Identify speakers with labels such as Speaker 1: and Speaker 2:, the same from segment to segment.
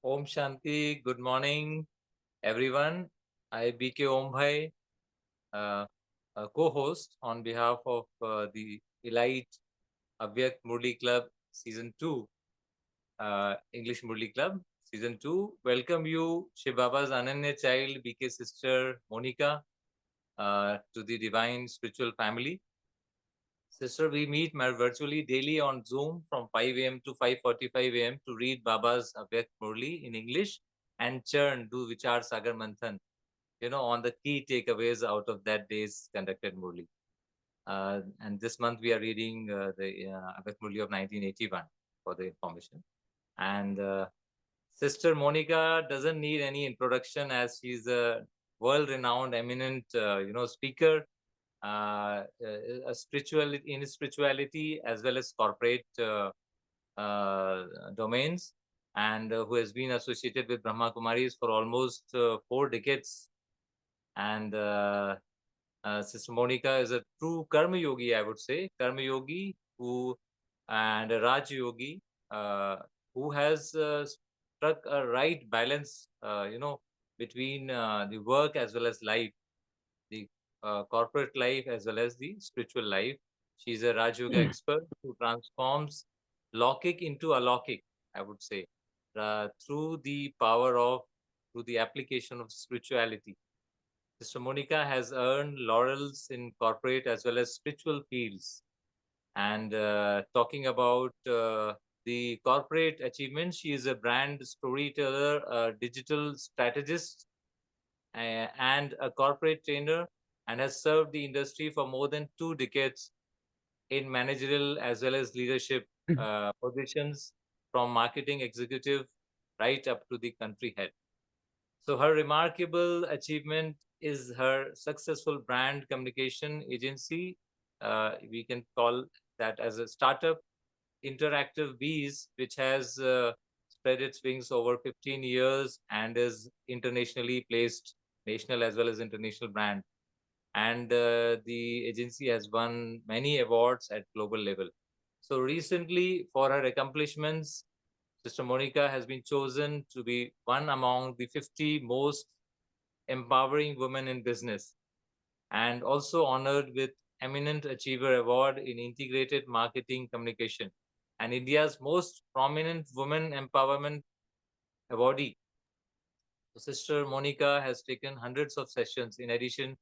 Speaker 1: Om Shanti, good morning, everyone. I BK Om Bhai, uh, a co-host on behalf of the Elite Avyakt Murli Club Season 2, English Murli Club Season 2. Welcome you, Shibaba's Ananya child, BK sister Monica, to the Divine Spiritual Family. Sister, we meet virtually daily on Zoom from 5 a.m. to 5:45 a.m. to read Baba's Avyakt Murli in English and churn, do Vichar Sagar Manthan, on the key takeaways out of that day's conducted Murli. And this month we are reading the Avyakt Murli of 1981 for the information. And Sister Monica doesn't need any introduction as she's a world-renowned, eminent, speaker, a spirituality as well as corporate domains, and who has been associated with Brahma Kumaris for almost 4 decades. And Sister Monica is a true Karma Yogi, I would say, Karma Yogi and a Raj Yogi who has struck a right balance, between the work as well as life, the corporate life as well as the spiritual life. She's a Raj Yoga expert who transforms Lokik into Alokik, I would say, through the through the application of spirituality. Sister Monica has earned laurels in corporate as well as spiritual fields. And talking about the corporate achievements, she is a brand storyteller, a digital strategist, and a corporate trainer, and has served the industry for more than 2 decades in managerial as well as leadership positions, from marketing executive right up to the country head. So her remarkable achievement is her successful brand communication agency. We can call that as a startup, Interactive Bees, which has spread its wings over 15 years and is internationally placed, national as well as international brand. And the agency has won many awards at global level. So recently, for her accomplishments, Sister Monica has been chosen to be one among the 50 most empowering women in business, and also honored with Eminent Achiever Award in Integrated Marketing Communication, and India's most prominent women empowerment awardee. So Sister Monica has taken hundreds of sessions in addition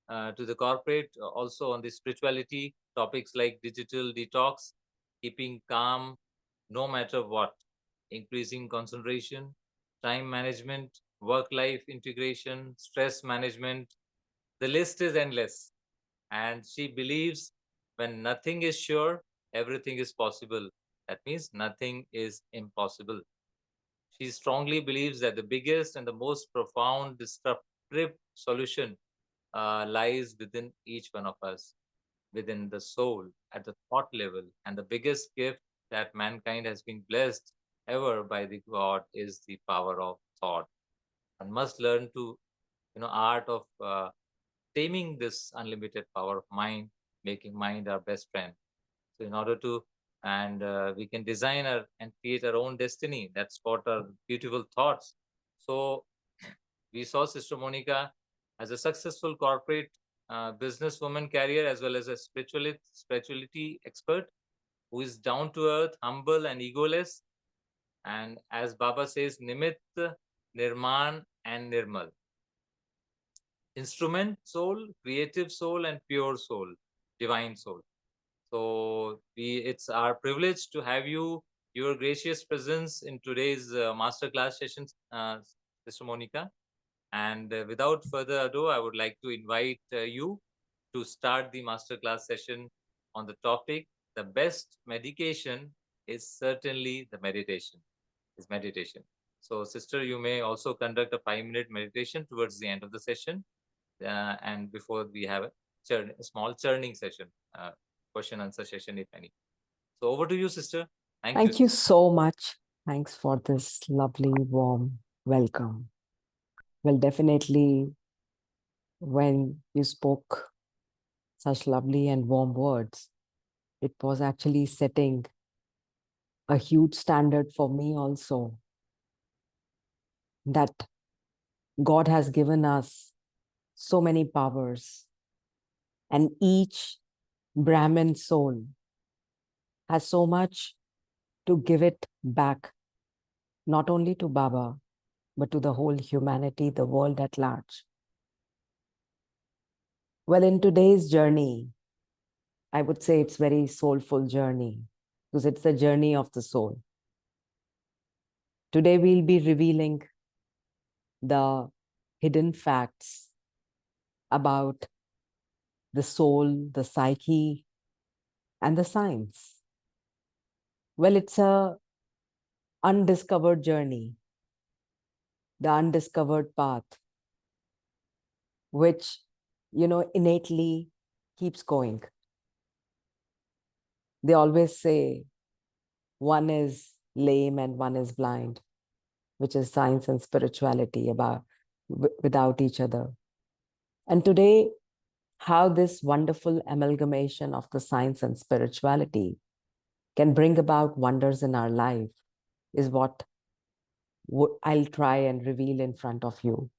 Speaker 1: to the corporate, also on the spirituality topics like digital detox, keeping calm no matter what, increasing concentration, time management, work life integration, stress management. The list is endless. And she believes when nothing is sure, everything is possible. That means nothing is impossible. She strongly believes that the biggest and the most profound disruptive solution lies within each one of us, within the soul, at the thought level. And the biggest gift that mankind has been blessed ever by the God is the power of thought. One must learn to, art of taming this unlimited power of mind, making mind our best friend. So, in order to, and we can design our and create our own destiny. That's what our beautiful thoughts. So, we saw Sister Monica as a successful corporate businesswoman career as well as a spirituality expert who is down to earth, humble, and egoless. And as Baba says, Nimit, Nirman, and Nirmal. Instrument soul, creative soul, and pure soul, divine soul. So it's our privilege to have your gracious presence in today's masterclass session, Sister Monica. And without further ado, I would like to invite you to start the masterclass session on the topic: the best medication is certainly the meditation. Is meditation. So, sister, you may also conduct a 5-minute meditation towards the end of the session, and before we have a small churning session, question answer session, if any. So, over to you, sister. Thank you.
Speaker 2: Thank you so much. Thanks for this lovely, warm welcome. Well, definitely, when you spoke such lovely and warm words, it was actually setting a huge standard for me also. that God has given us so many powers, and each Brahmin soul has so much to give it back, not only to Baba, but to the whole humanity, the world at large. Well, in today's journey, I would say it's very soulful journey because it's the journey of the soul. Today, we'll be revealing the hidden facts about the soul, the psyche, and the science. Well, it's a undiscovered journey, the undiscovered path, which, innately keeps going. They always say one is lame and one is blind, which is science and spirituality without each other. And today, how this wonderful amalgamation of the science and spirituality can bring about wonders in our life is what I'll try and reveal in front of you.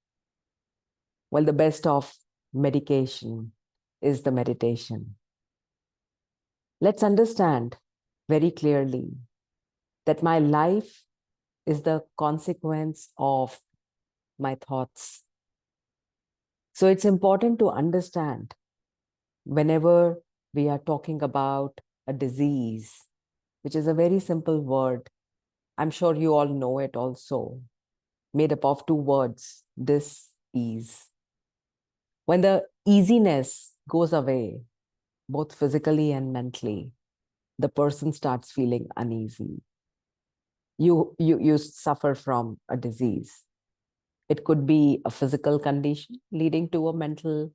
Speaker 2: Well, the best of medication is the meditation. Let's understand very clearly that my life is the consequence of my thoughts. So it's important to understand whenever we are talking about a disease, which is a very simple word. I'm sure you all know it also, made up of two words, dis-ease. When the easiness goes away, both physically and mentally, the person starts feeling uneasy. You suffer from a disease. It could be a physical condition leading to a mental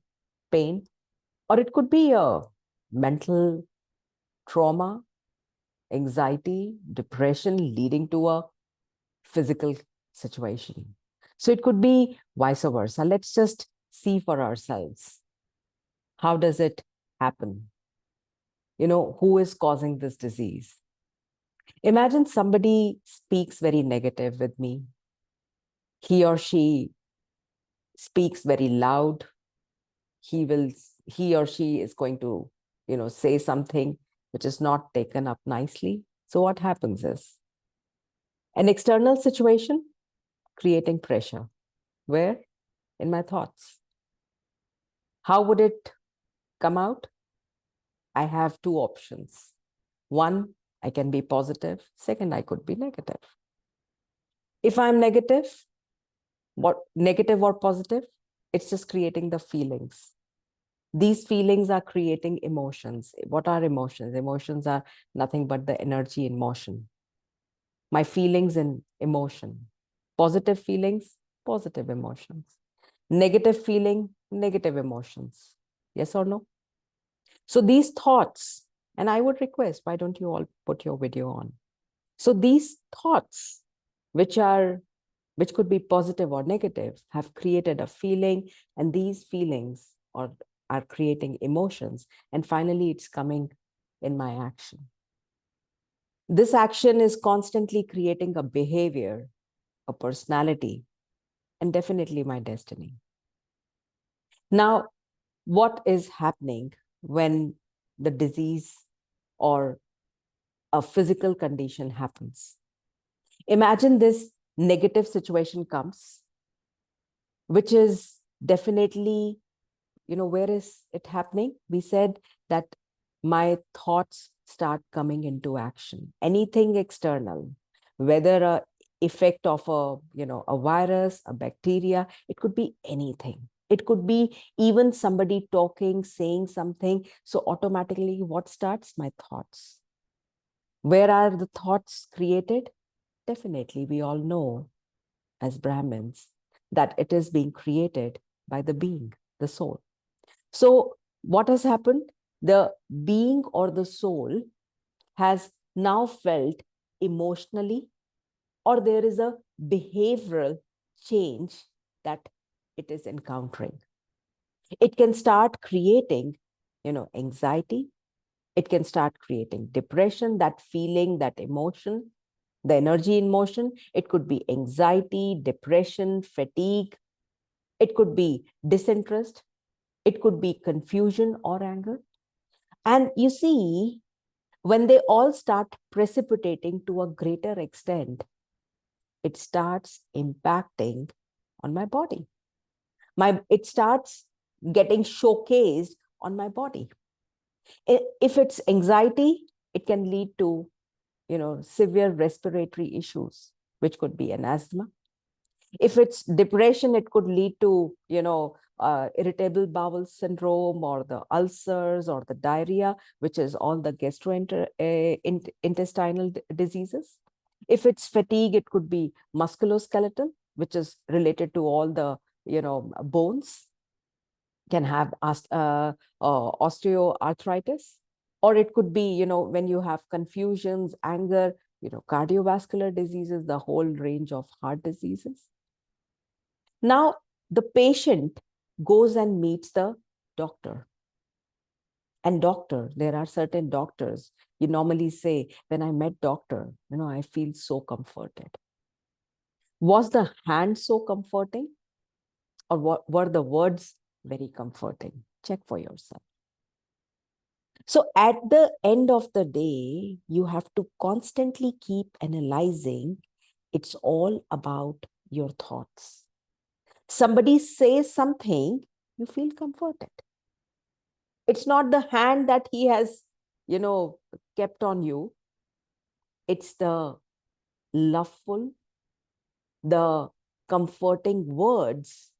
Speaker 2: pain, or it could be a mental trauma, anxiety, depression leading to a physical situation. So it could be vice versa. Let's just see for ourselves. How does it happen? Who is causing this disease? Imagine somebody speaks very negative with me. He or she speaks very loud. He or she is going to, say something which is not taken up nicely. So what happens is an external situation creating pressure. Where? In my thoughts. How would it come out? I have two options. One, I can be positive. Second, I could be negative. If I'm negative, what negative or positive, it's just creating the feelings. These feelings are creating emotions. What are emotions? Emotions are nothing but the energy in motion. My feelings in emotion. Positive feelings, positive emotions. Negative feeling, negative emotions. Yes or no? So these thoughts, and I would request, why don't you all put your video on? So these thoughts, which could be positive or negative, have created a feeling, and these feelings are creating emotions, and finally it's coming in my action. This action is constantly creating a behavior, a personality, and definitely my destiny. Now, what is happening when the disease or a physical condition happens? Imagine this negative situation comes, which is definitely, where is it happening? We said that my thoughts start coming into action. Anything external, whether a effect of a virus, a bacteria, it could be anything. It could be even somebody talking, saying something. So automatically what starts? My thoughts. Where are the thoughts created? Definitely, we all know as Brahmins that it is being created by the being, the soul. So what has happened? The being or the soul has now felt emotionally, or there is a behavioral change that it is encountering. It can start creating, anxiety. It can start creating depression, that feeling, that emotion, The energy in motion, it could be anxiety, depression, fatigue. It could be disinterest. It could be confusion or anger. And you see, when they all start precipitating to a greater extent, it starts impacting on my body. It starts getting showcased on my body. If it's anxiety, it can lead to, severe respiratory issues, which could be an asthma. If it's depression, it could lead to, irritable bowel syndrome or the ulcers or the diarrhea, which is all the gastrointestinal diseases. If it's fatigue, it could be musculoskeletal, which is related to all the, bones, can have osteoarthritis. Or it could be, when you have confusions, anger, cardiovascular diseases, the whole range of heart diseases. Now, the patient goes and meets the doctor. And doctor, there are certain doctors, you normally say, when I met doctor, I feel so comforted. Was the hand so comforting? Or were the words very comforting? Check for yourself. So at the end of the day, you have to constantly keep analyzing. It's all about your thoughts. Somebody says something, you feel comforted. It's not the hand that he has, kept on you. It's the loveful, the comforting words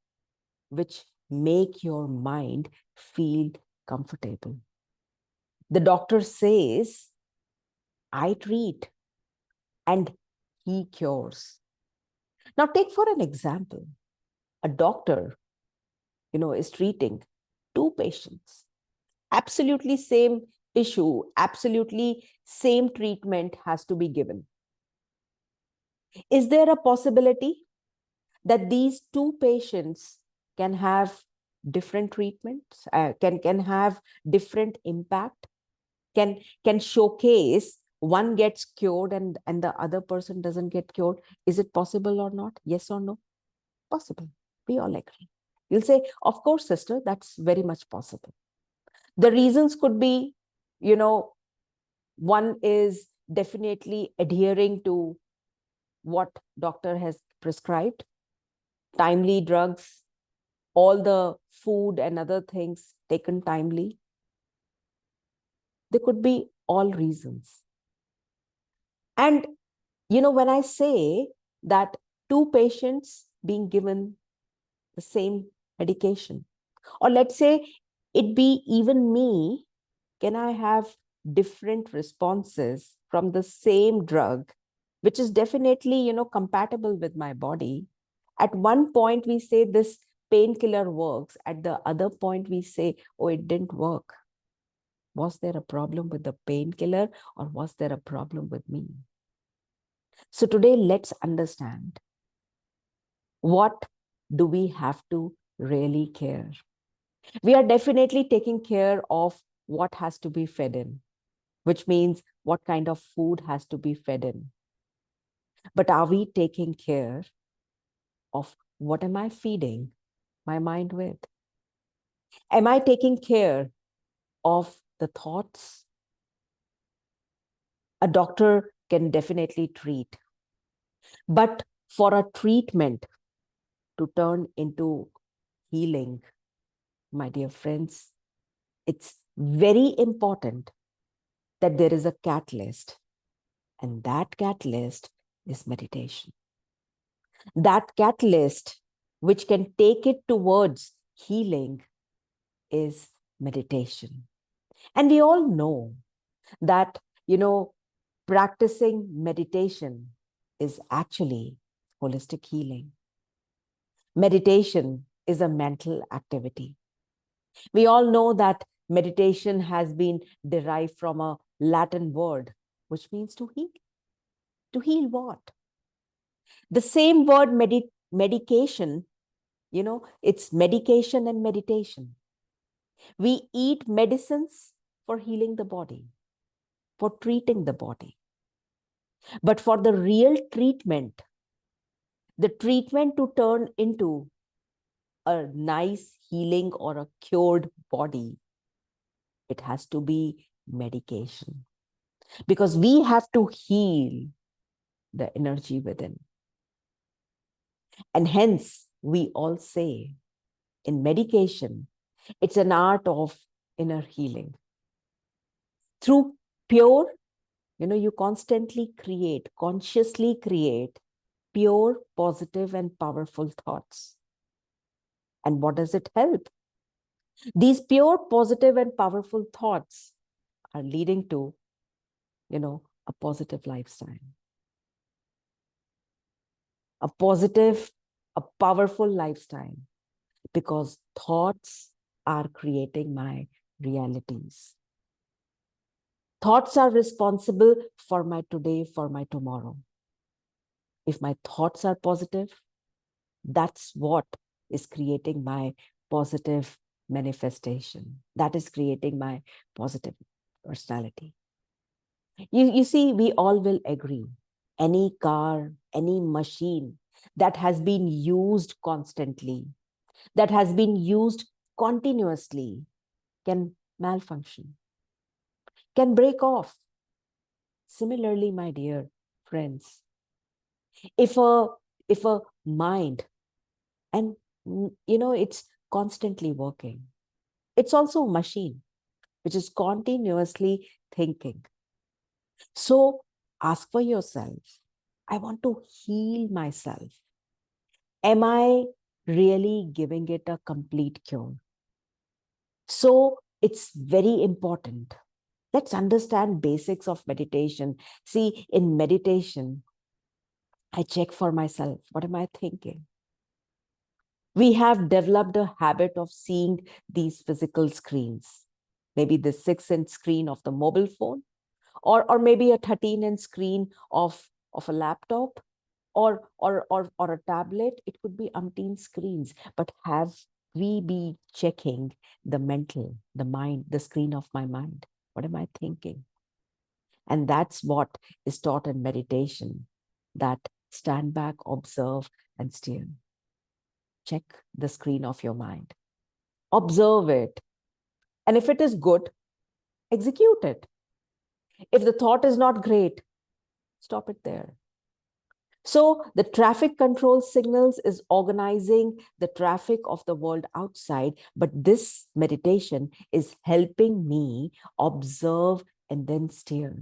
Speaker 2: which make your mind feel comfortable. The doctor says, I treat and he cures. Now take for an example, a doctor, is treating two patients, absolutely same issue, absolutely same treatment has to be given. Is there a possibility that these two patients can have different treatments, can have different impact, can showcase one gets cured and the other person doesn't get cured? Is it possible or not? Yes or no? Possible. We all agree. You'll say, of course, sister, that's very much possible. The reasons could be, one is definitely adhering to what doctor has prescribed, timely drugs, all the food and other things taken timely. There could be all reasons. And, when I say that two patients being given the same medication, or let's say it be even me, can I have different responses from the same drug, which is definitely, compatible with my body? At one point, we say this painkiller works. At the other point, we say, oh, it didn't work. Was there a problem with the painkiller or was there a problem with me? So today, let's understand, what do we have to really care? We are definitely taking care of what has to be fed in, which means what kind of food has to be fed in. But are we taking care of what am I feeding my mind with? Am I taking care of the thoughts? A doctor can definitely treat, but for a treatment to turn into healing, my dear friends, it's very important that there is a catalyst, and that catalyst is meditation. That catalyst which can take it towards healing is meditation. And we all know that, practicing meditation is actually holistic healing. Meditation is a mental activity. We all know that meditation has been derived from a Latin word, which means to heal. To heal what? The same word medication, it's medication and meditation. We eat medicines for healing the body, for treating the body. But for the real treatment, the treatment to turn into a nice healing or a cured body, it has to be medication. Because we have to heal the energy within. And hence, we all say in medication, it's an art of inner healing. Through pure, you constantly create, consciously create pure, positive, and powerful thoughts. And what does it help? These pure, positive, and powerful thoughts are leading to, a positive lifestyle. A positive, a powerful lifestyle, because thoughts are creating my realities. Thoughts are responsible for my today, for my tomorrow. If my thoughts are positive, that's what is creating my positive manifestation. That is creating my positive personality. You see, we all will agree. Any car, any machine that has been used constantly, that has been used continuously, can malfunction, can break off. Similarly, my dear friends, if a mind, and it's constantly working, it's also a machine which is continuously thinking. So ask for yourself, I want to heal myself. Am I really giving it a complete cure? So it's very important. Let's understand basics of meditation. See, in meditation, I check for myself. What am I thinking? We have developed a habit of seeing these physical screens. Maybe the 6-inch screen of the mobile phone, or maybe a 13-inch screen of a laptop, or a tablet. It could be umpteen screens. But have we be checking the mental, the mind, the screen of my mind? What am I thinking? And that's what is taught in meditation, that stand back, observe, and steer. Check the screen of your mind. Observe it. And if it is good, execute it. If the thought is not great, stop it there. So the traffic control signals is organizing the traffic of the world outside, but this meditation is helping me observe and then steer.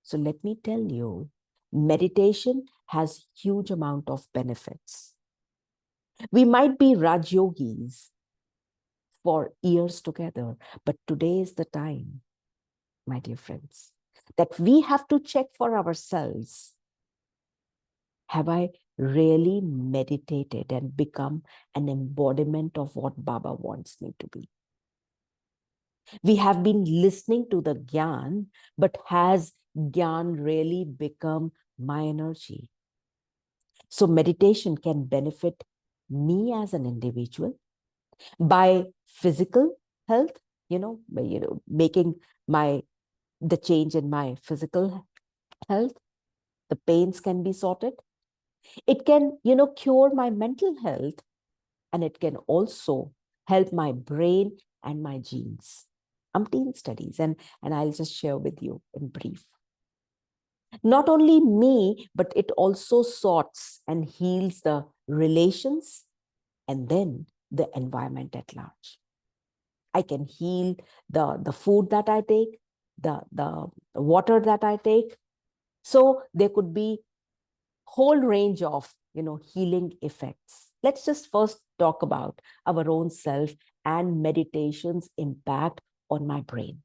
Speaker 2: So let me tell you, meditation has huge amount of benefits. We might be Rajyogis for years together, but today is the time, my dear friends, that we have to check for ourselves. Have I really meditated and become an embodiment of what Baba wants me to be? We have been listening to the Gyan, but has Gyan really become my energy? So meditation can benefit me as an individual by physical health, making the change in my physical health. The pains can be sorted. It can, cure my mental health, and it can also help my brain and my genes. Umpteen studies, and I'll just share with you in brief. Not only me, but it also sorts and heals the relations and then the environment at large. I can heal the food that I take, the water that I take. So there could be whole range of healing effects. Let's just first talk about our own self and meditation's impact on my brain.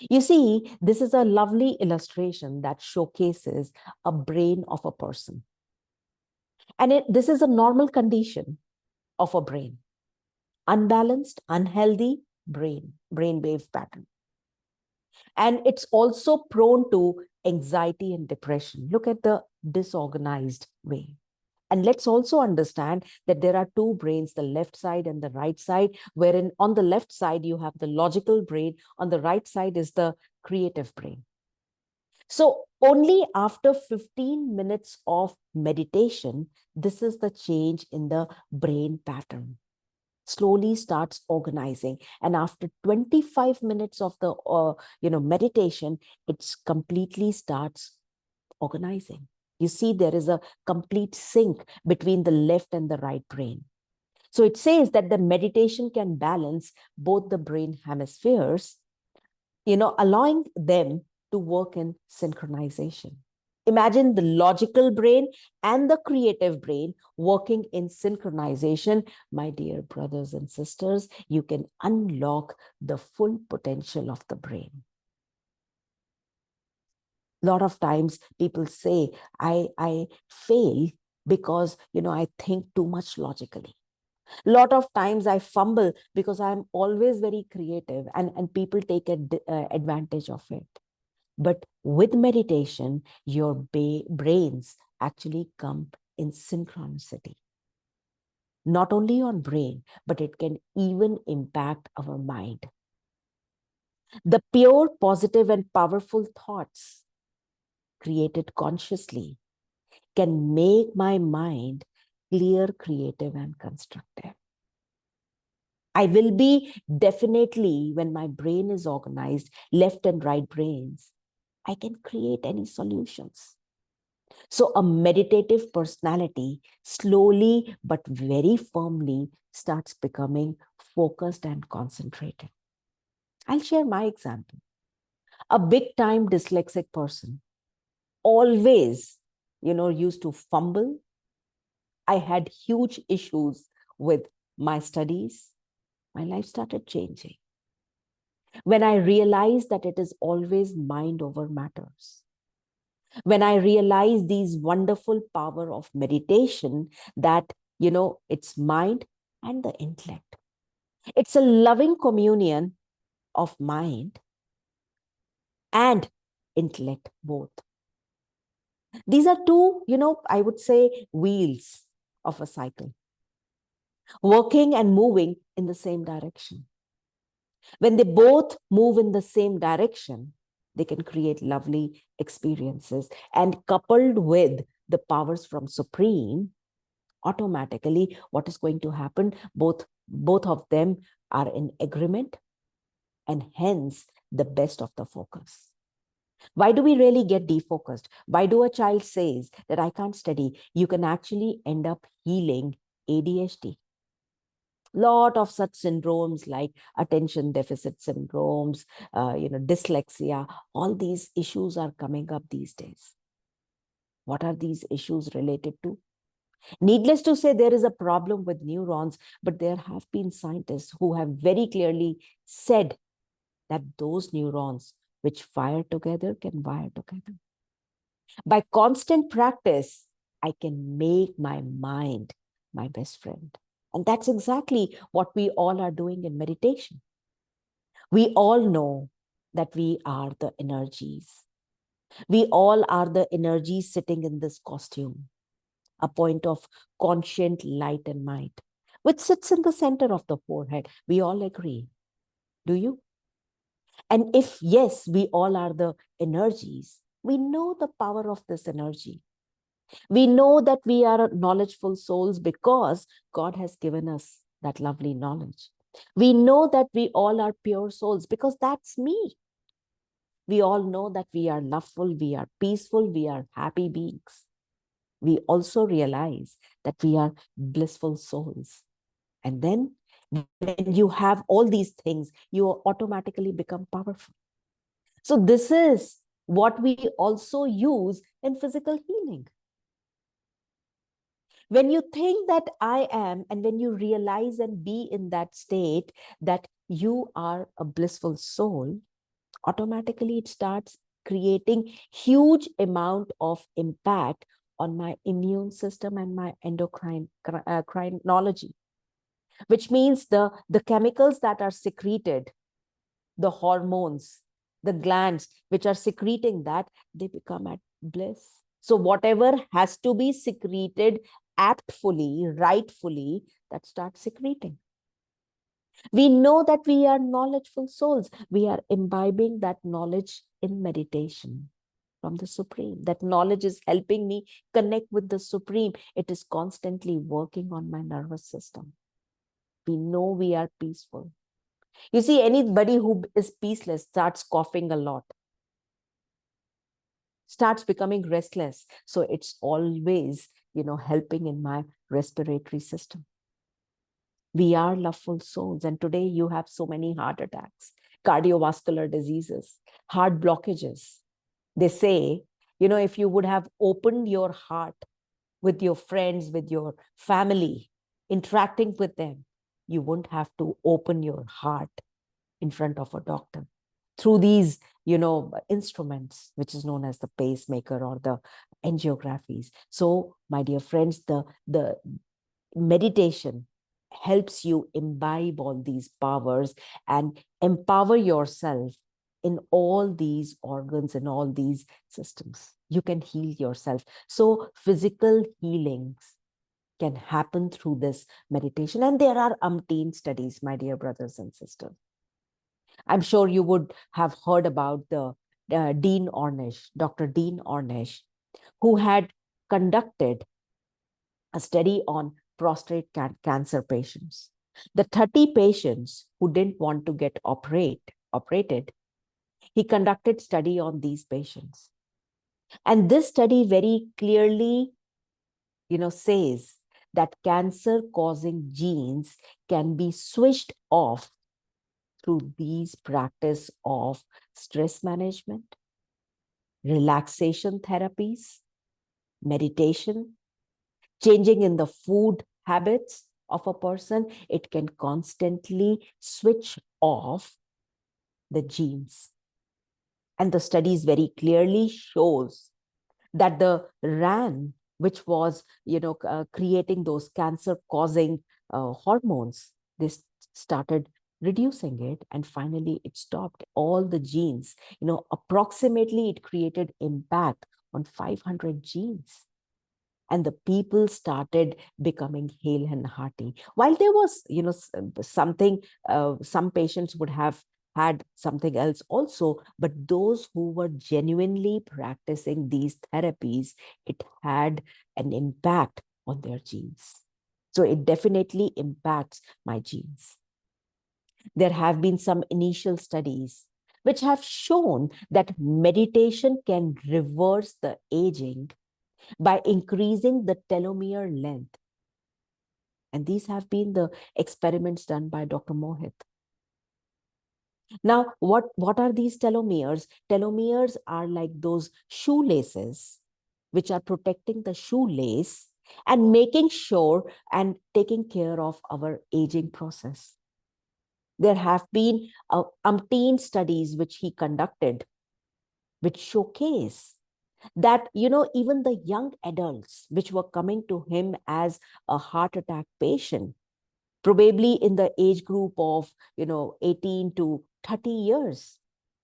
Speaker 2: You see, this is a lovely illustration that showcases a brain of a person. And this is a normal condition of a brain. Unbalanced, unhealthy brainwave pattern. And it's also prone to anxiety and depression. Look at the disorganized way. And let's also understand that there are two brains, the left side and the right side, wherein on the left side, you have the logical brain. On the right side is the creative brain. So only after 15 minutes of meditation, this is the change in the brain pattern. Slowly starts organizing, and after 25 minutes of the meditation, it's completely starts organizing. You see, there is a complete sync between the left and the right brain. So it says that the meditation can balance both the brain hemispheres, allowing them to work in synchronization. Imagine the logical brain and the creative brain working in synchronization. My dear brothers and sisters, you can unlock the full potential of the brain. A lot of times people say, I fail because, I think too much logically. A lot of times I fumble because I'm always very creative, and people take advantage of it. But with meditation, your brains actually come in synchronicity. Not only on brain, but it can even impact our mind. The pure, positive, and powerful thoughts created consciously can make my mind clear, creative, and constructive. I will be definitely, when my brain is organized, left and right brains, I can create any solutions. So a meditative personality slowly but very firmly starts becoming focused and concentrated. I'll share my example. A big time dyslexic person always, used to fumble. I had huge issues with my studies. My life started changing when I realized that it is always mind over matters. When I realized these wonderful power of meditation, that, it's mind and the intellect. It's a loving communion of mind and intellect both. These are two, I would say, wheels of a cycle, working and moving in the same direction. When they both move in the same direction, they can create lovely experiences. And coupled with the powers from Supreme, automatically what is going to happen? Both of them are in agreement, and hence the best of the focus. Why do we really get defocused? Why do a child says that I can't study? You can actually end up healing ADHD. Lot of such syndromes like attention deficit syndromes, dyslexia, all these issues are coming up these days. What are these issues related to? Needless to say, there is a problem with neurons, but there have been scientists who have very clearly said that those neurons which fire together can wire together. By constant practice, I can make my mind my best friend. And that's exactly what we all are doing in meditation. We all know that we are the energies. We all are the energies sitting in this costume, a point of conscient light and might, which sits in the center of the forehead. We all agree. Do you? And if yes, we all are the energies, we know the power of this energy. We know that we are knowledgeful souls because God has given us that lovely knowledge. We know that we all are pure souls because that's me. We all know that we are loveful, we are peaceful, we are happy beings. We also realize that we are blissful souls. And then when you have all these things, you automatically become powerful. So this is what we also use in physical healing. When you think that I am, and when you realize and be in that state that you are a blissful soul, automatically it starts creating huge amount of impact on my immune system and my endocrinology, which means the chemicals that are secreted, the hormones, the glands which are secreting that, they become at bliss. So whatever has to be secreted aptfully, rightfully, that starts secreting. We know that we are knowledgeful souls. We are imbibing that knowledge in meditation. from the Supreme. That knowledge is helping me connect with the Supreme. It is constantly working on my nervous system. We know we are peaceful. You see, anybody who is peaceless starts coughing a lot, starts becoming restless. So it's always, helping in my respiratory system. We are loveful souls. And today you have so many heart attacks, cardiovascular diseases, heart blockages. They say, if you would have opened your heart with your friends, with your family, interacting with them, you wouldn't have to open your heart in front of a doctor through these, instruments, which is known as the pacemaker or the angiographies. So, my dear friends, the meditation helps you imbibe all these powers and empower yourself in all these organs and all these systems. You can heal yourself. So physical healings can happen through this meditation. And there are umpteen studies, my dear brothers and sisters. I'm sure you would have heard about the Dean Ornish, Dr. Dean Ornish, who had conducted a study on prostate cancer patients. The 30 patients who didn't want to get operated, he conducted study on these patients. And this study very clearly, says that cancer-causing genes can be switched off through these practice of stress management, relaxation therapies, meditation, changing in the food habits of a person. It can constantly switch off the genes. And the studies very clearly shows that the RAN, which was, creating those cancer-causing hormones, they started reducing it, and finally it stopped all the genes. Approximately it created impact on 500 genes. And the people started becoming hale and hearty. While there was, something, some patients would have had something else also, but those who were genuinely practicing these therapies, it had an impact on their genes. So it definitely impacts my genes. There have been some initial studies which have shown that meditation can reverse the aging by increasing the telomere length. And these have been the experiments done by Dr. Mohit. Now, what are these telomeres? Telomeres are like those shoelaces which are protecting the shoelace and making sure and taking care of our aging process. There have been umpteen studies which he conducted, which showcase that, even the young adults which were coming to him as a heart attack patient, probably in the age group of, 18 to 30 years,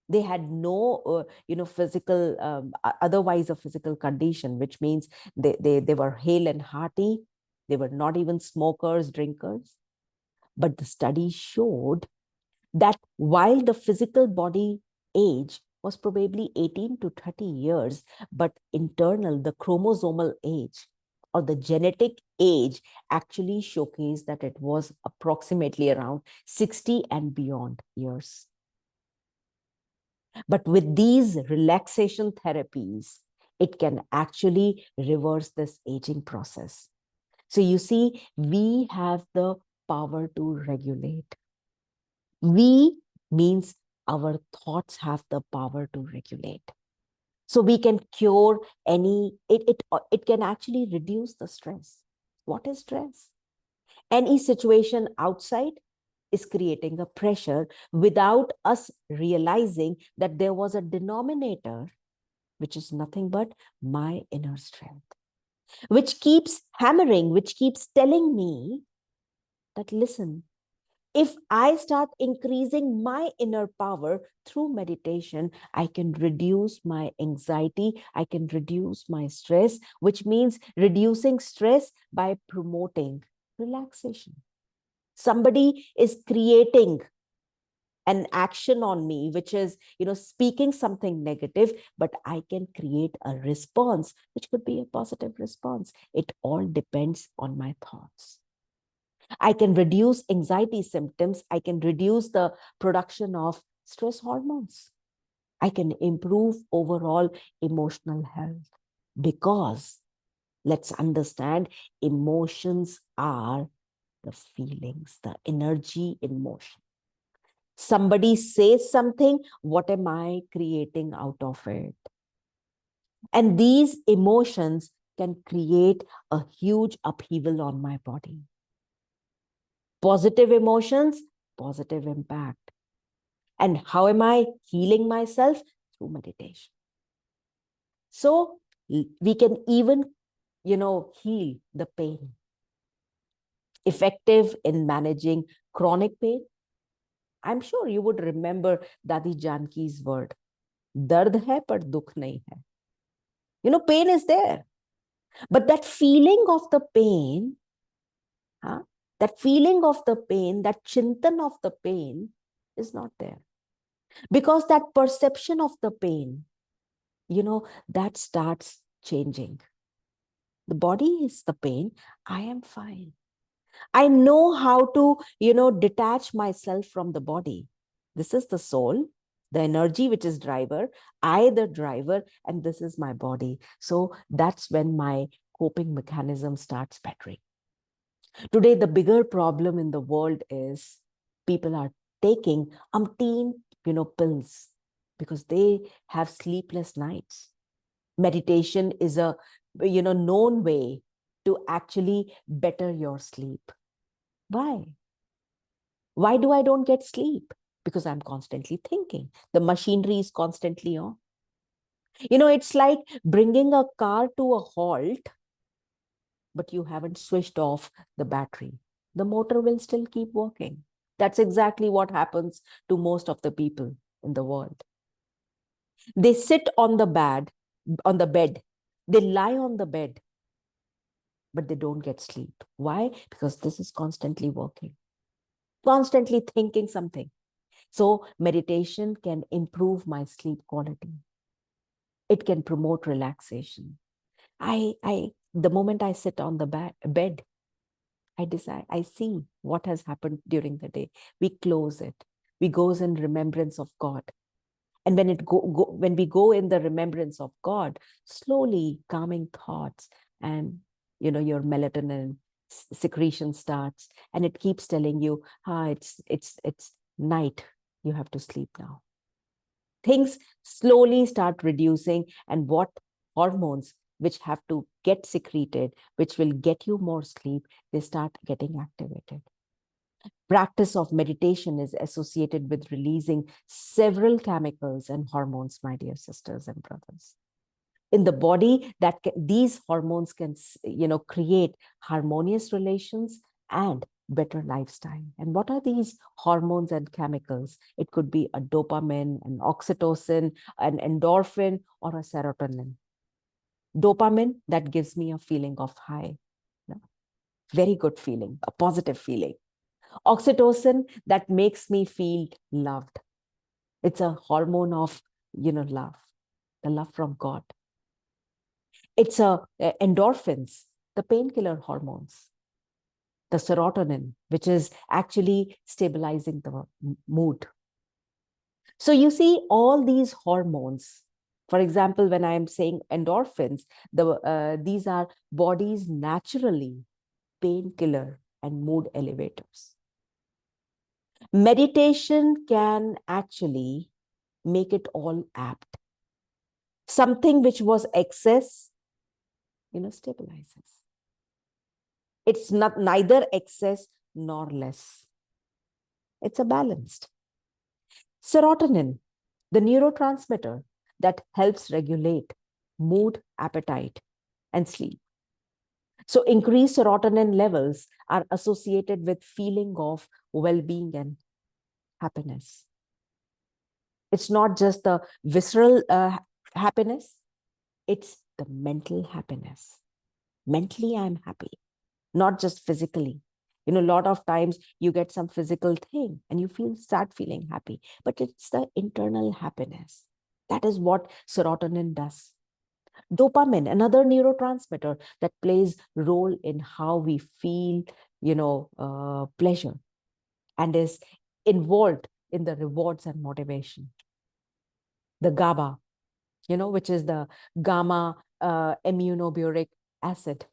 Speaker 2: they had no, physical, otherwise a physical condition, which means they were hale and hearty. They were not even smokers, drinkers. But the study showed that while the physical body age was probably 18 to 30 years, but internal, the chromosomal age or the genetic age actually showcased that it was approximately around 60 and beyond years. But with these relaxation therapies, it can actually reverse this aging process. So you see, we have the power to regulate. We means our thoughts have the power to regulate. So we can cure it can actually reduce the stress. What is stress? Any situation outside is creating a pressure without us realizing that there was a denominator, which is nothing but my inner strength, which keeps hammering, which keeps telling me that, listen, if I start increasing my inner power through meditation, I can reduce my anxiety, I can reduce my stress, which means reducing stress by promoting relaxation. Somebody is creating an action on me, which is, speaking something negative, but I can create a response, which could be a positive response. It all depends on my thoughts. I can reduce anxiety symptoms. I can reduce the production of stress hormones. I can improve overall emotional health, because let's understand, emotions are the feelings, the energy in motion. Somebody says something, what am I creating out of it? And these emotions can create a huge upheaval on my body. Positive emotions, positive impact. And how am I healing myself? Through meditation. So we can even, heal the pain. Effective in managing chronic pain. I'm sure you would remember Dadi Janki's word, dard hai par dukh nahi hai. Pain is there, but that feeling of the pain, that feeling of the pain, that chintan of the pain is not there. Because that perception of the pain, that starts changing. The body is the pain. I am fine. I know how to, detach myself from the body. This is the soul, the energy, which is driver, I, the driver, and this is my body. So that's when my coping mechanism starts bettering. Today, the bigger problem in the world is people are taking umpteen, pills because they have sleepless nights. Meditation is a, known way to actually better your sleep. Why? Why do I don't get sleep? Because I'm constantly thinking. The machinery is constantly on. It's like bringing a car to a halt, but you haven't switched off the battery. The motor will still keep working. That's exactly what happens to most of the people in the world. They sit on the bed, they lie on the bed, but they don't get sleep. Why? Because this is constantly working, constantly thinking something. So meditation can improve my sleep quality. It can promote relaxation. The moment I sit on the bed, I decide, I see what has happened during the day. We close it. We goes in remembrance of God. And when we go in the remembrance of God, slowly calming thoughts and, your melatonin secretion starts, and it keeps telling you, it's night. You have to sleep now. Things slowly start reducing, and what hormones which have to get secreted, which will get you more sleep, they start getting activated. Practice of meditation is associated with releasing several chemicals and hormones, my dear sisters and brothers. In the body, these hormones can, create harmonious relations and better lifestyle. And what are these hormones and chemicals? It could be a dopamine, an oxytocin, an endorphin, or a serotonin. Dopamine, that gives me a feeling of high, very good feeling, a positive feeling. Oxytocin, that makes me feel loved. It's a hormone of, love, the love from God. It's endorphins, the painkiller hormones. The serotonin, which is actually stabilizing the mood. So you see all these hormones. For example, when I'm saying endorphins, these are body's naturally painkiller and mood elevators. Meditation can actually make it all apt. Something which was excess, stabilizes. It's not neither excess nor less. It's a balanced. Serotonin, the neurotransmitter that helps regulate mood, appetite, and sleep. So increased serotonin levels are associated with feeling of well-being and happiness. It's not just the visceral happiness, it's the mental happiness. Mentally, I'm happy, not just physically. A lot of times you get some physical thing and you start feeling happy, but it's the internal happiness. That is what serotonin does. Dopamine, another neurotransmitter that plays role in how we feel, pleasure, and is involved in the rewards and motivation. The GABA, which is the gamma aminobutyric acid.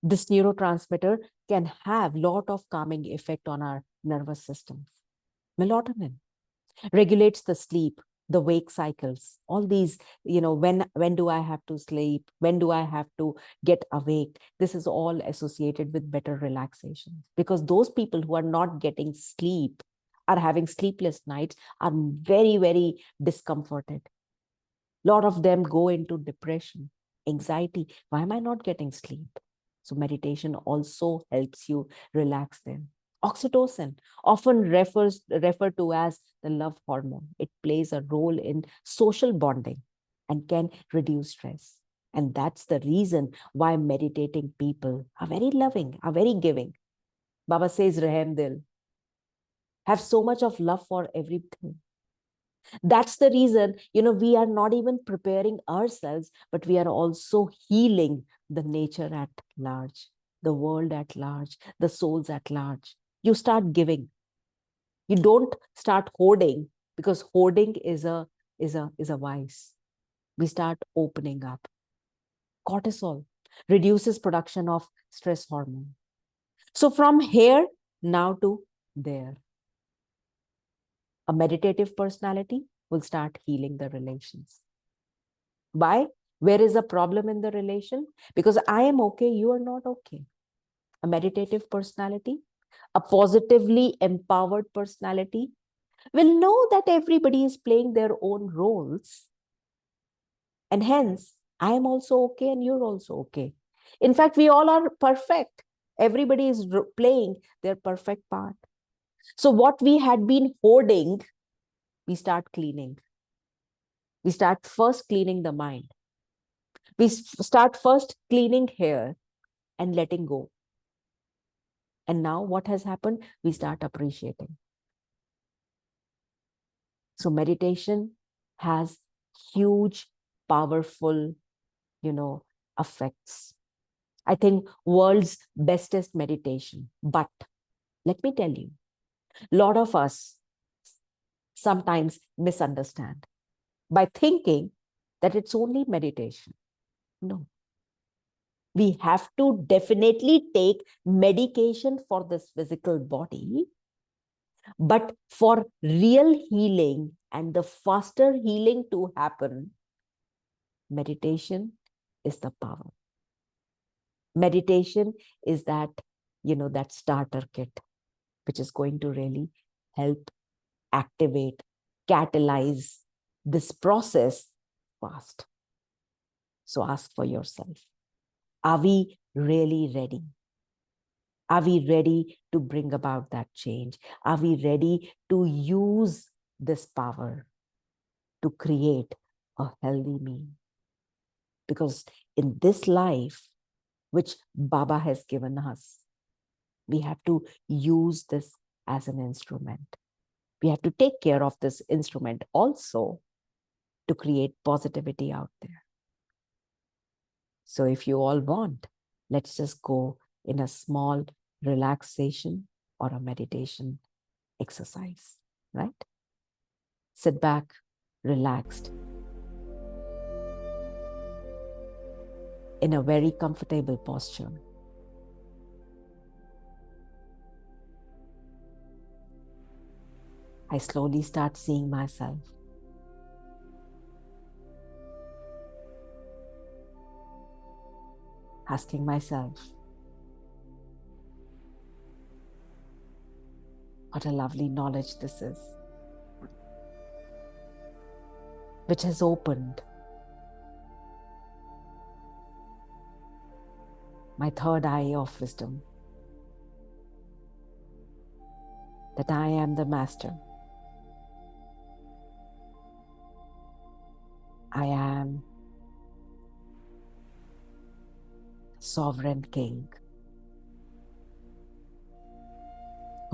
Speaker 2: This neurotransmitter can have lot of calming effect on our nervous systems. Melatonin regulates the sleep, the wake cycles, all these, when do I have to sleep? When do I have to get awake? This is all associated with better relaxation, because those people who are not getting sleep, are having sleepless nights, are very, very discomforted. A lot of them go into depression, anxiety. Why am I not getting sleep? So meditation also helps you relax them. Oxytocin, often referred to as the love hormone. It plays a role in social bonding and can reduce stress. And that's the reason why meditating people are very loving, are very giving. Baba says, Rahem Dil. Have so much of love for everything. That's the reason, we are not even preparing ourselves, but we are also healing the nature at large, the world at large, the souls at large. You start giving. You don't start hoarding, because hoarding is a vice. We start opening up. Cortisol reduces production of stress hormone. So from here now to there, a meditative personality will start healing the relations. Why? Where is a problem in the relation? Because I am okay, you are not okay. A meditative personality, a positively empowered personality will know that everybody is playing their own roles. And hence, I am also okay and you're also okay. In fact, we all are perfect. Everybody is playing their perfect part. So what we had been hoarding, we start cleaning. We start first cleaning the mind. We start first cleaning here and letting go. And now what has happened? We start appreciating. So meditation has huge, powerful, effects. I think world's bestest meditation. But let me tell you, a lot of us sometimes misunderstand by thinking that it's only meditation. No. We have to definitely take medication for this physical body, but for real healing and the faster healing to happen, meditation is the power. Meditation is that, that starter kit, which is going to really help activate, catalyze this process fast. So ask for yourself, are we really ready? Are we ready to bring about that change? Are we ready to use this power to create a healthy me? Because in this life, which Baba has given us, we have to use this as an instrument. We have to take care of this instrument also to create positivity out there. So if you all want, let's just go in a small relaxation or a meditation exercise, right? Sit back, relaxed, in a very comfortable posture. I slowly start seeing myself. Asking myself, what a lovely knowledge this is, which has opened my third eye of wisdom, that I am the master. I am sovereign king.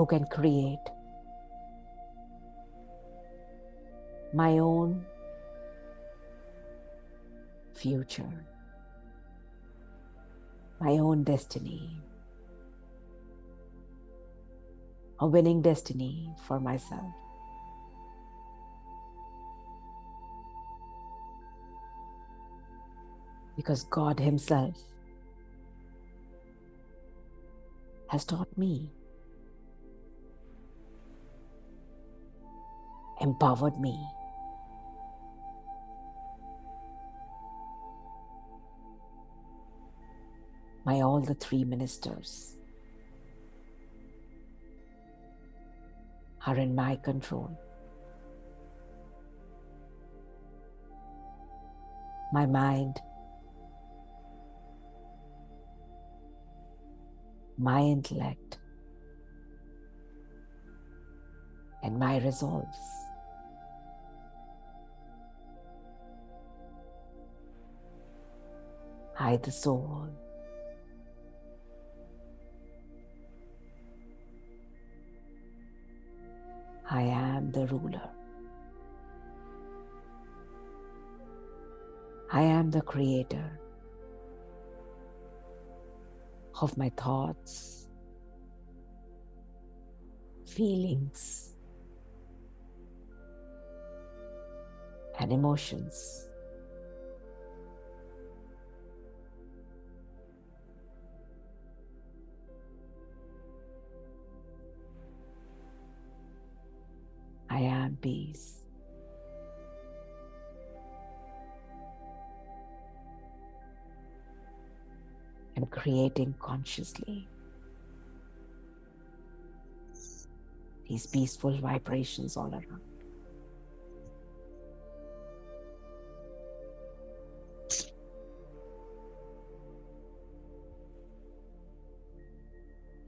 Speaker 2: who can create my own future, my own destiny, a winning destiny for myself. Because God Himself has taught me, empowered me, my all the three ministers are in my control. My mind, my intellect, and my resolves. I, the soul, I am the ruler. I am the creator of my thoughts, feelings, and emotions. I am peace. I'm creating consciously these peaceful vibrations all around.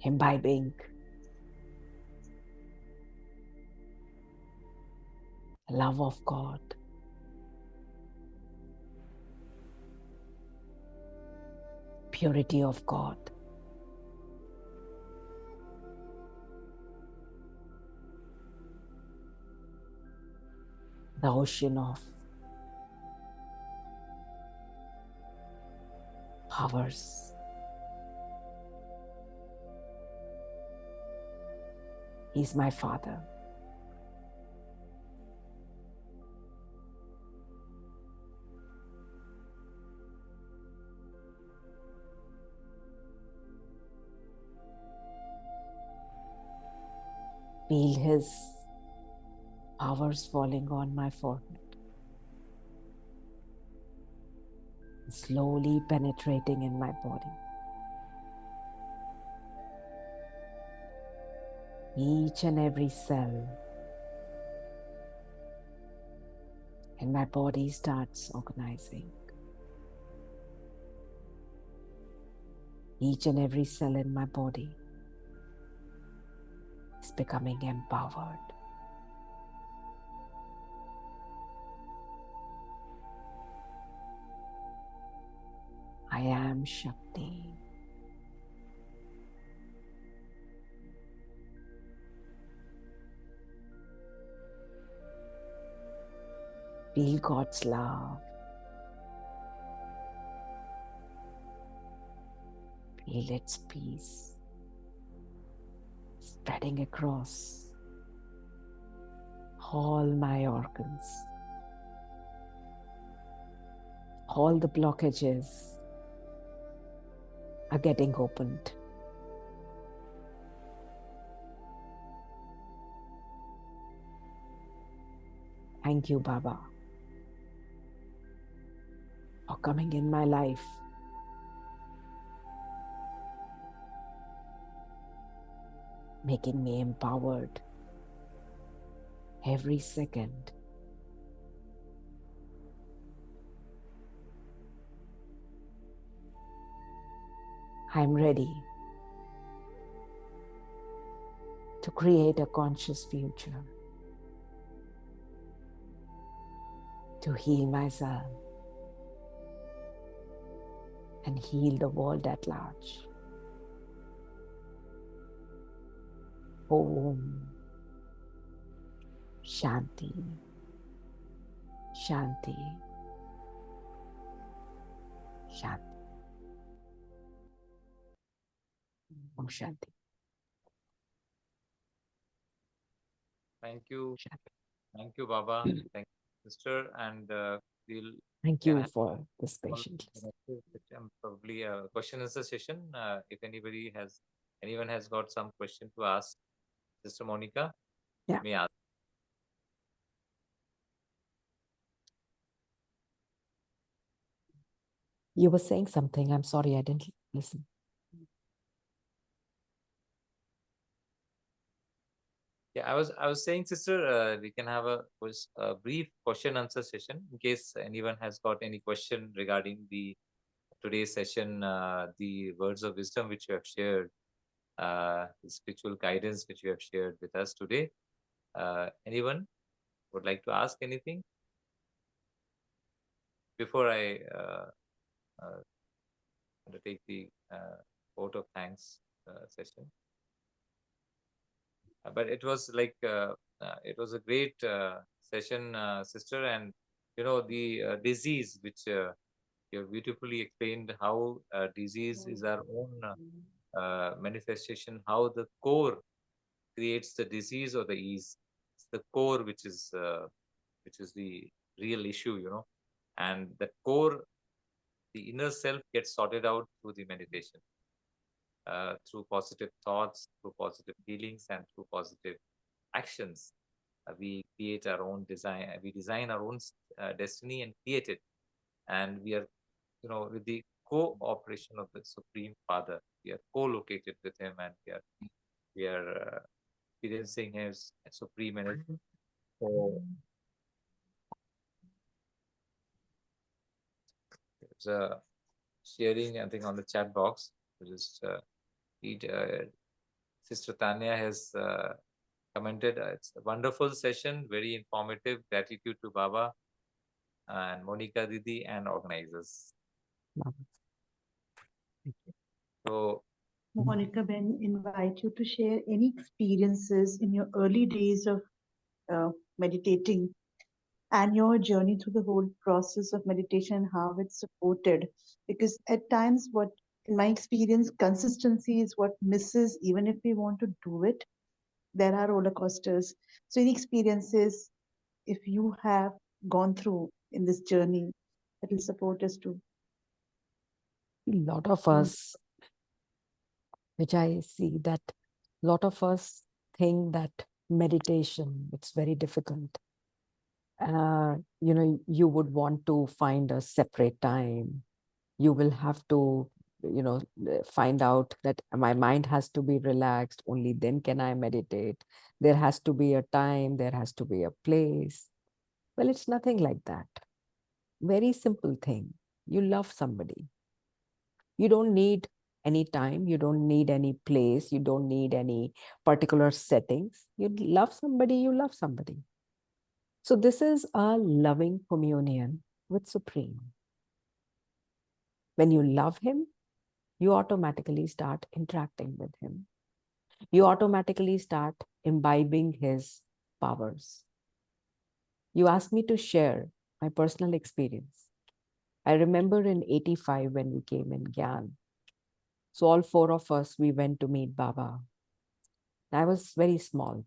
Speaker 2: Imbibing the love of God, purity of God, the ocean of powers. He's my Father. Feel His powers falling on my forehead, slowly penetrating in my body. Each and every cell in my body starts organizing. Each and every cell in my body is becoming empowered. I am Shakti. Feel God's love. Feel its peace spreading across all my organs. All the blockages are getting opened. Thank you, Baba, for coming in my life, making me empowered every second. I'm ready to create a conscious future, to heal myself and heal the world at large. Om Shanti, Shanti, Shanti. Om Shanti.
Speaker 1: Thank you.
Speaker 2: Shanti.
Speaker 1: Thank you, Baba. Thank you, sister. And we'll
Speaker 2: Thank
Speaker 1: can
Speaker 2: you
Speaker 1: have
Speaker 2: for this
Speaker 1: one
Speaker 2: patience.
Speaker 1: probably a question answer session. If anyone has got some question to ask, Sister Monica,
Speaker 2: Yeah.
Speaker 1: may ask.
Speaker 2: You were saying something. I'm sorry, I didn't listen.
Speaker 1: Yeah, I was saying, sister, we can have a brief question answer session in case anyone has got any question regarding the today's session, the words of wisdom which you have shared, the spiritual guidance which you have shared with us today. Anyone would like to ask anything before I undertake the vote of thanks session? But it was like it was a great session, sister, and the disease which you have beautifully explained how disease is our own manifestation, how the core creates the disease or the ease. It's the core which is the real issue, and the core, the inner self gets sorted out through the meditation, through positive thoughts, through positive feelings, and through positive actions. We create our own design. We design our own destiny and create it. And we are, with the cooperation of the Supreme Father, we are co-located with Him, and we are experiencing His supreme energy. So there's a sharing, I think, on the chat box. Just read. Sister Tanya has commented, it's a wonderful session, very informative. Gratitude to Baba and Monica Didi and organizers. So,
Speaker 3: Monica Ben invite you to share any experiences in your early days of meditating and your journey through the whole process of meditation and how it's supported. Because at times, what in my experience, consistency is what misses, even if we want to do it. There are roller coasters. So, any experiences, if you have gone through in this journey, that will support us to.
Speaker 2: A lot of us, which I see that a lot of us think that meditation, it's very difficult. You would want to find a separate time. You will have to, find out that my mind has to be relaxed. Only then can I meditate. There has to be a time. There has to be a place. Well, it's nothing like that. Very simple thing. You love somebody. You don't need any time. You don't need any place. You don't need any particular settings. You love somebody. You love somebody. So this is a loving communion with Supreme. When you love Him, you automatically start interacting with Him. You automatically start imbibing His powers. You asked me to share my personal experience. I remember in 85 when we came in Gyan. So all four of us, we went to meet Baba. I was very small.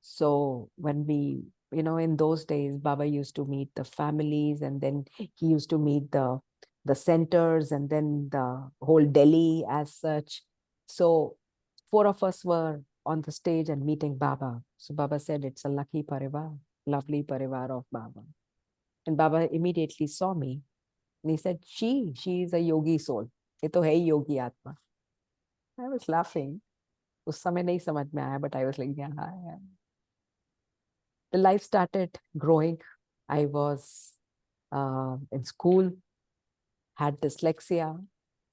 Speaker 2: So when we, in those days, Baba used to meet the families, and then he used to meet the centers, and then the whole Delhi as such. So four of us were on the stage and meeting Baba. So Baba said, it's a lucky parivar, lovely parivar of Baba. And Baba immediately saw me and he said, she is a yogi soul. ये तो है ही yogi atma. I was laughing. उस समय नहीं समझ में आया, but I was like, yeah. The life started growing. I was in school, had dyslexia,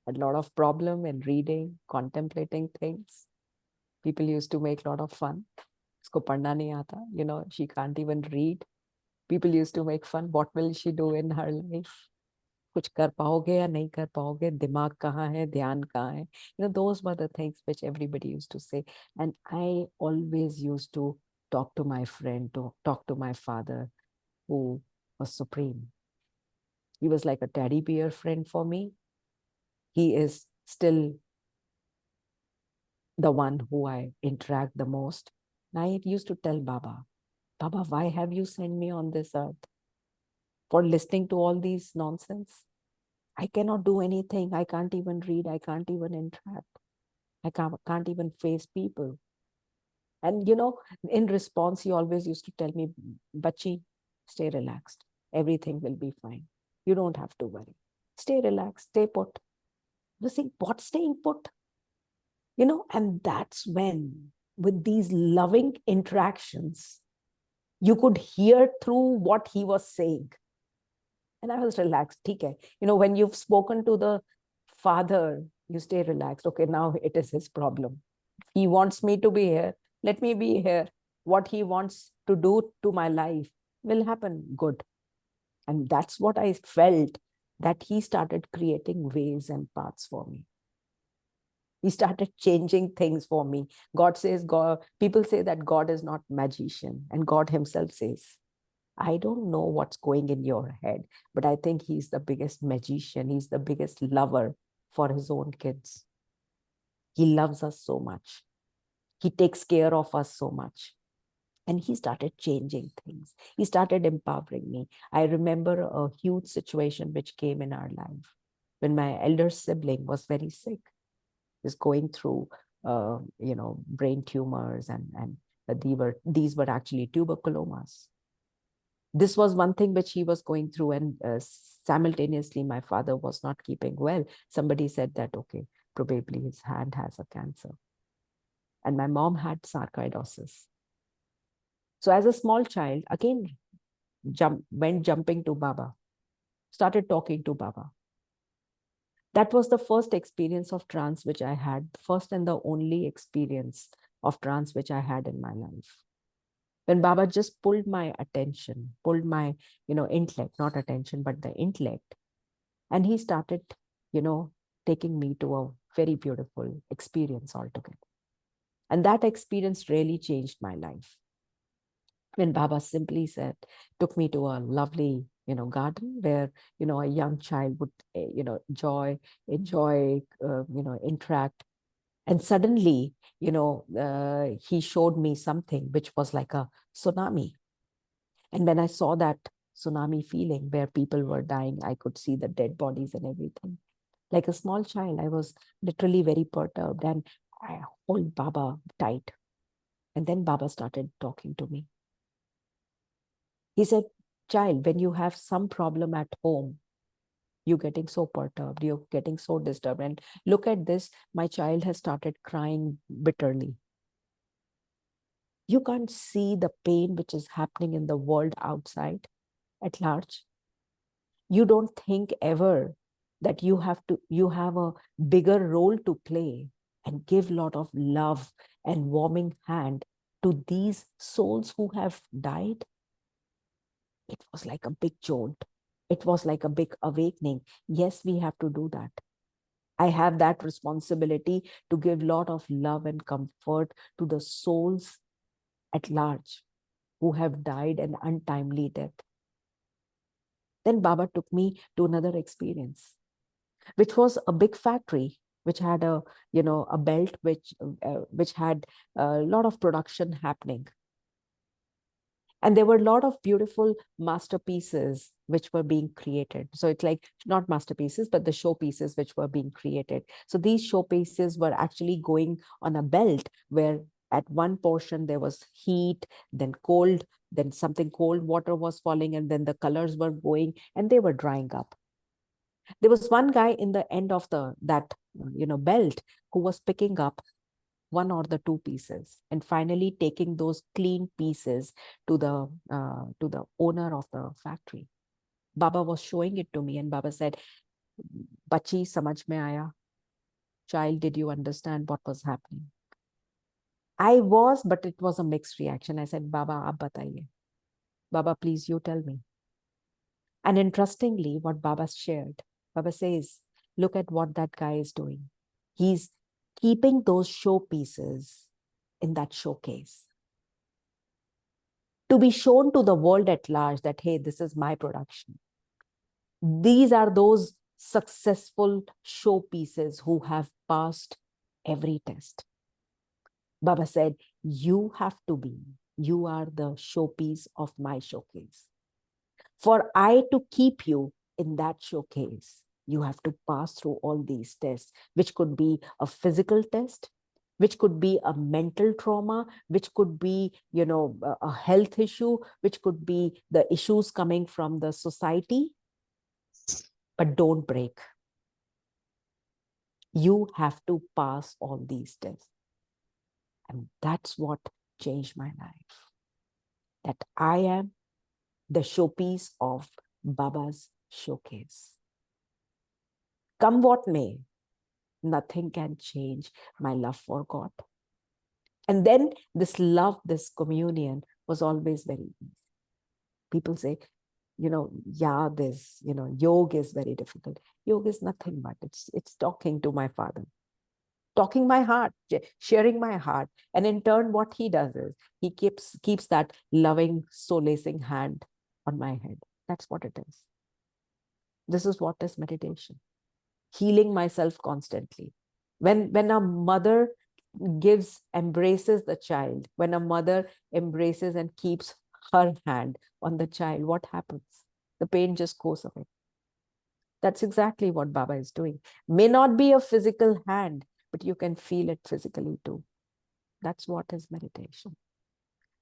Speaker 2: had a lot of problem in reading, contemplating things. People used to make a lot of fun. Usko padhna nahi aata. She can't even read. People used to make fun. What will she do in her life? कुछ कर पाओगे या नहीं कर पाओगे, दिमाग कहाँ है, ध्यान कहाँ है. Those were the things which everybody used to say. And I always used to talk to my friend, to talk to my father, who was supreme. He was like a teddy bear friend for me. He is still the one who I interact the most. And I used to tell Baba, Baba, why have you sent me on this earth? For listening to all these nonsense? I cannot do anything. I can't even read. I can't even interact. I can't even face people. And in response, he always used to tell me, Bachi, stay relaxed. Everything will be fine. You don't have to worry. Stay relaxed, stay put. You see, what staying put? And that's when, with these loving interactions, you could hear through what he was saying. And I was relaxed. Okay. When you've spoken to the father, you stay relaxed. Okay, now it is his problem. He wants me to be here. Let me be here. What he wants to do to my life will happen. Good. And that's what I felt, that he started creating ways and paths for me. He started changing things for me. People say that God is not magician, and God himself says, I don't know what's going in your head, but I think he's the biggest magician. He's the biggest lover for his own kids. He loves us so much. He takes care of us so much. And he started changing things. He started empowering me. I remember a huge situation which came in our life when my elder sibling was very sick. He was going through, brain tumors, and these were actually tuberculomas. This was one thing which he was going through, and simultaneously my father was not keeping well. Somebody said that, okay, probably his hand has a cancer. And my mom had sarcoidosis. So as a small child, again, went jumping to Baba, started talking to Baba. That was the first experience of trance which I had, first and the only experience of trance which I had in my life. When Baba just pulled my attention, pulled my, intellect, not attention, but the intellect. And he started, taking me to a very beautiful experience altogether. And that experience really changed my life. When Baba simply took me to a lovely, garden where, a young child would, enjoy, interact. And suddenly, he showed me something which was like a tsunami. And when I saw that tsunami feeling where people were dying, I could see the dead bodies and everything. Like a small child, I was literally very perturbed, and I hold Baba tight. And then Baba started talking to me. He said, child, when you have some problem at home, you're getting so perturbed, you're getting so disturbed. And look at this, my child has started crying bitterly. You can't see the pain which is happening in the world outside at large. You don't think ever that you have a bigger role to play and give a lot of love and warming hand to these souls who have died. It was like a big jolt. It was like a big awakening. Yes, we have to do that. I have that responsibility to give a lot of love and comfort to the souls at large who have died an untimely death. Then Baba took me to another experience, which was a big factory, which had a belt which had a lot of production happening. And there were a lot of beautiful masterpieces which were being created. So it's like not masterpieces, but the showpieces which were being created. So these showpieces were actually going on a belt where at one portion there was heat, then cold, then something cold water was falling, and then the colors were going and they were drying up. There was one guy in the end of that belt who was picking up one or the two pieces and finally taking those clean pieces to the owner of the factory. Baba was showing it to me, and Baba said, "Bachi, samajh mein aaya? Child, did you understand what was happening?" I was, but it was a mixed reaction. I said, "Baba, aap bataiye. Baba, please, you tell me." And interestingly, what Baba shared, Baba says, look at what that guy is doing. He's keeping those showpieces in that showcase to be shown to the world at large that, hey, this is my production. These are those successful showpieces who have passed every test. Baba said, you are the showpiece of my showcase. For I to keep you in that showcase, you have to pass through all these tests, which could be a physical test, which could be a mental trauma, which could be, a health issue, which could be the issues coming from the society. But don't break. You have to pass all these tests. And that's what changed my life. That I am the showpiece of Baba's showcase. Come what may, nothing can change my love for God. And then this love, this communion was always very easy. People say, yoga is very difficult. Yoga is nothing but it's talking to my Father, talking my heart, sharing my heart. And in turn, what he does is he keeps that loving, solacing hand on my head. That's what it is. This is what is meditation. Healing myself constantly. When a mother embraces the child, when a mother embraces and keeps her hand on the child, what happens? The pain just goes away. That's exactly what Baba is doing. May not be a physical hand, but you can feel it physically too. That's what is meditation.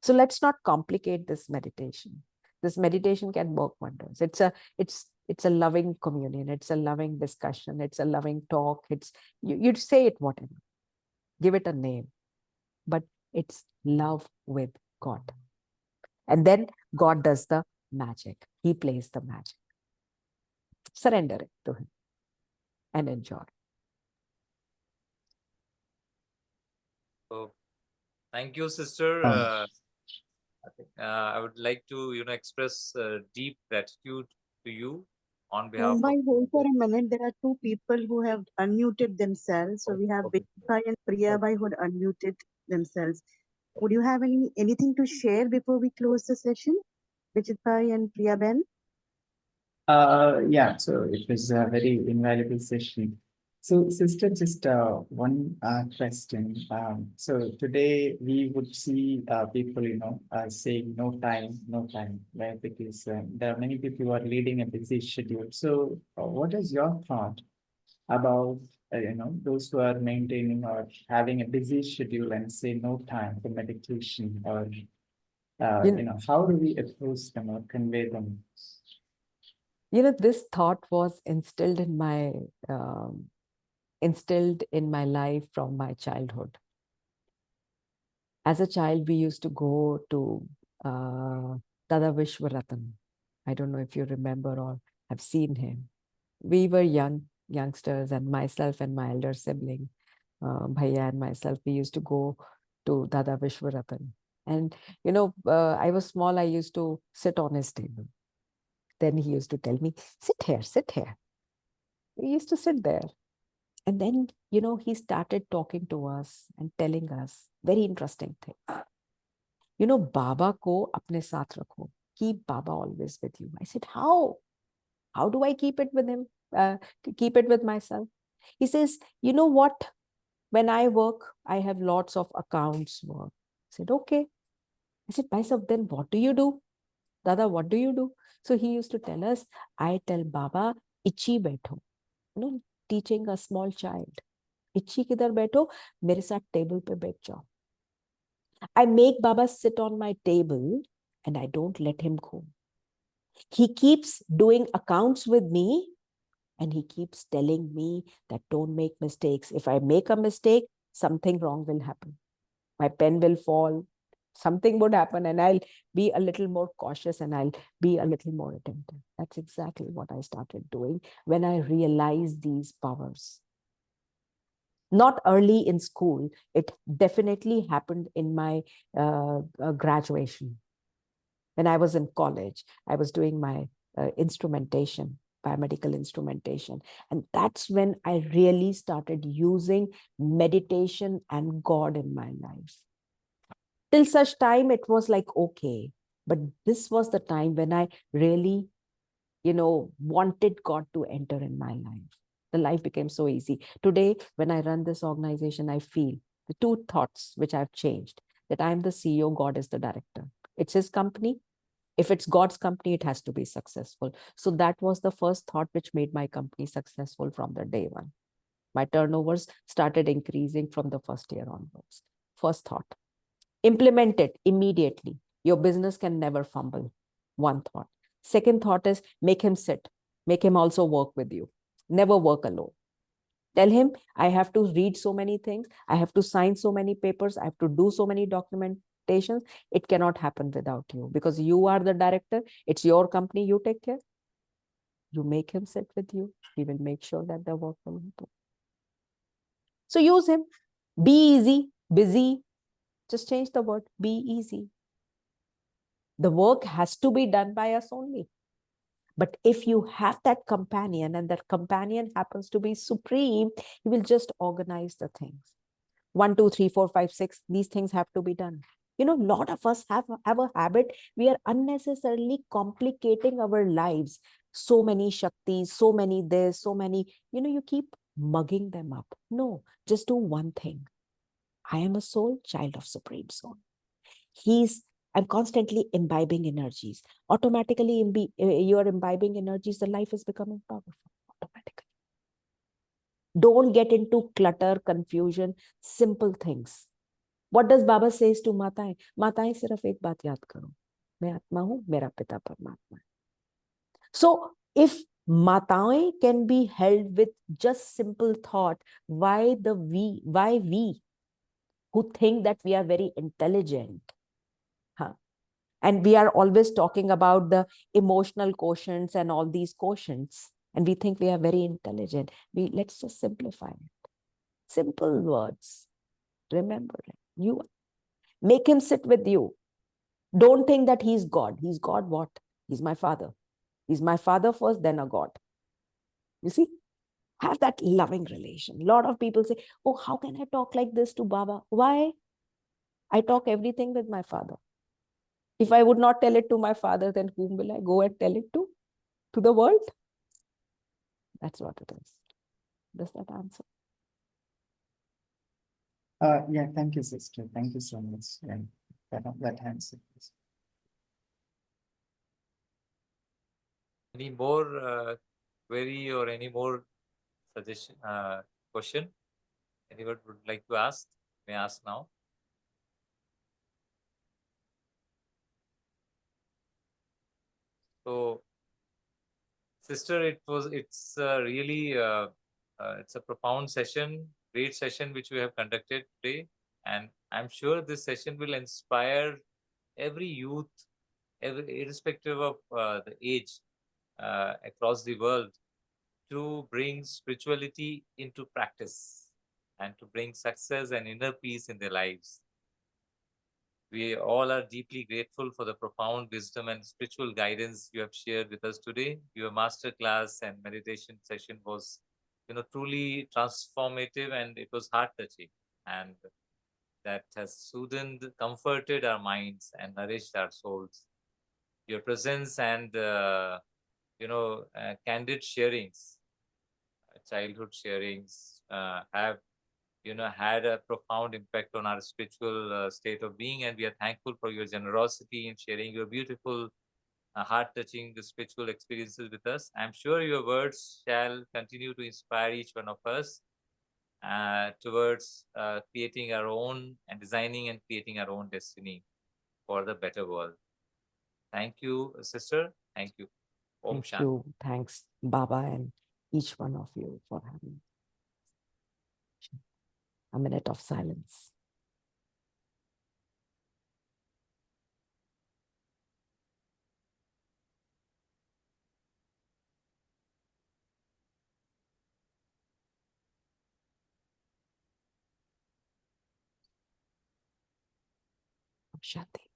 Speaker 2: So let's not complicate this meditation. This meditation can work wonders. It's a loving communion. It's a loving discussion. It's a loving talk. You'd say it whatever. Give it a name. But it's love with God. And then God does the magic. He plays the magic. Surrender it to him and enjoy.
Speaker 1: So, thank you, sister. I would like to, express deep gratitude to you on behalf of.
Speaker 3: Hold for a minute. There are two people who have unmuted themselves. So we have
Speaker 1: Okay.
Speaker 3: Bhai and Priya Bhai who had unmuted themselves. Would you have anything to share before we close the session? Vijit Bhai and Priya Ben?
Speaker 4: Yeah, so it was a very invaluable session. So, sister, just one question. So today we would see people, saying no time, right? Because there are many people who are leading a busy schedule. So, what is your thought about, those who are maintaining or having a busy schedule and say no time for meditation, or, how do we approach them or convey them?
Speaker 2: This thought was instilled in my life from my childhood. As a child, we used to go to Dada Vishwaratan. I don't know if you remember or have seen him. We were youngsters, and myself and my elder sibling, Bhaiya and myself, we used to go to Dada Vishwaratan. And, I was small, I used to sit on his table. Then he used to tell me, sit here, sit here. We used to sit there. And then, he started talking to us and telling us very interesting things. Baba ko apne saath rakho. Keep Baba always with you. I said, how? How do I keep it with him? Keep it with myself? He says, you know what? When I work, I have lots of accounts work. I said, okay. I said, Paisab, then what do you do? Dada, what do you do? So he used to tell us, I tell Baba, ichi baitho. Teaching a small child. Ichi kidhar baitho, mere saath table pe baith jao. I make Baba sit on my table and I don't let him go. He keeps doing accounts with me and he keeps telling me that don't make mistakes. If I make a mistake, something wrong will happen. My pen will fall, something would happen, and I'll be a little more cautious and I'll be a little more attentive. That's exactly what I started doing when I realized these powers. Not early in school. It definitely happened in my graduation. When I was in college, I was doing my instrumentation, biomedical instrumentation. And that's when I really started using meditation and God in my life. Till such time, it was like, okay. But this was the time when I really, wanted God to enter in my life. The life became so easy. Today, when I run this organization, I feel the two thoughts which I've changed, that I'm the CEO, God is the director. It's his company. If it's God's company, it has to be successful. So that was the first thought which made my company successful from the day one. My turnovers started increasing from the first year onwards. First thought. Implement it immediately. Your business can never fumble. One thought. Second thought is make him sit. Make him also work with you. Never work alone. Tell him, I have to read so many things. I have to sign so many papers. I have to do so many documentations. It cannot happen without you because you are the director. It's your company. You take care. You make him sit with you. He will make sure that the work will happen. So use him. Be easy, busy. Just change the word. Be easy. The work has to be done by us only. But if you have that companion and that companion happens to be supreme, he will just organize the things. 1, 2, 3, 4, 5, 6, these things have to be done. A lot of us have a habit. We are unnecessarily complicating our lives. So many Shaktis, so many this, so many, you keep mugging them up. No, just do one thing. I am a soul, child of Supreme Soul. I'm constantly imbibing energies. Automatically, you are imbibing energies, the life is becoming powerful automatically. Don't get into clutter, confusion, simple things. What does Baba says to Mataएं? Mataएं सिर्फ एक बात याद करो, मैं आत्मा हूं, मेरा पिता परमात्मा है. So if Mataएं can be held with just simple thought, why we who think that we are very intelligent, and we are always talking about the emotional quotients and all these quotients, and we think we are very intelligent. Let's just simplify it. Simple words. Remember it. You make him sit with you. Don't think that he's God. He's God what? He's my father. He's my father first, then a God. You see? Have that loving relation. A lot of people say, oh, how can I talk like this to Baba? Why? I talk everything with my father. If I would not tell it to my father, then whom will I go and tell it to? To the world? That's what it is. Does that answer?
Speaker 4: Yeah, thank you, sister. Thank you so much. And that answers.
Speaker 1: Any more query or any more suggestion, question? Anyone would like to ask? May I ask now? So, sister, it's really it's a profound session, great session which we have conducted today, and I'm sure this session will inspire every youth, irrespective of the age, across the world, to bring spirituality into practice and to bring success and inner peace in their lives. We all are deeply grateful for the profound wisdom and spiritual guidance you have shared with us today. Your master class and meditation session was, truly transformative, and it was heart-touching, and that has soothed, comforted our minds and nourished our souls. Your presence and candid sharings, childhood sharings, have had a profound impact on our spiritual state of being, and we are thankful for your generosity in sharing your beautiful, heart-touching spiritual experiences with us. I'm sure your words shall continue to inspire each one of us towards creating our own and designing and creating our own destiny for the better world. Thank you, sister. Thank you. Om
Speaker 2: Thank
Speaker 1: Shanti.
Speaker 2: you. Thanks, Baba, and each one of you for having a minute of silence. Shanti.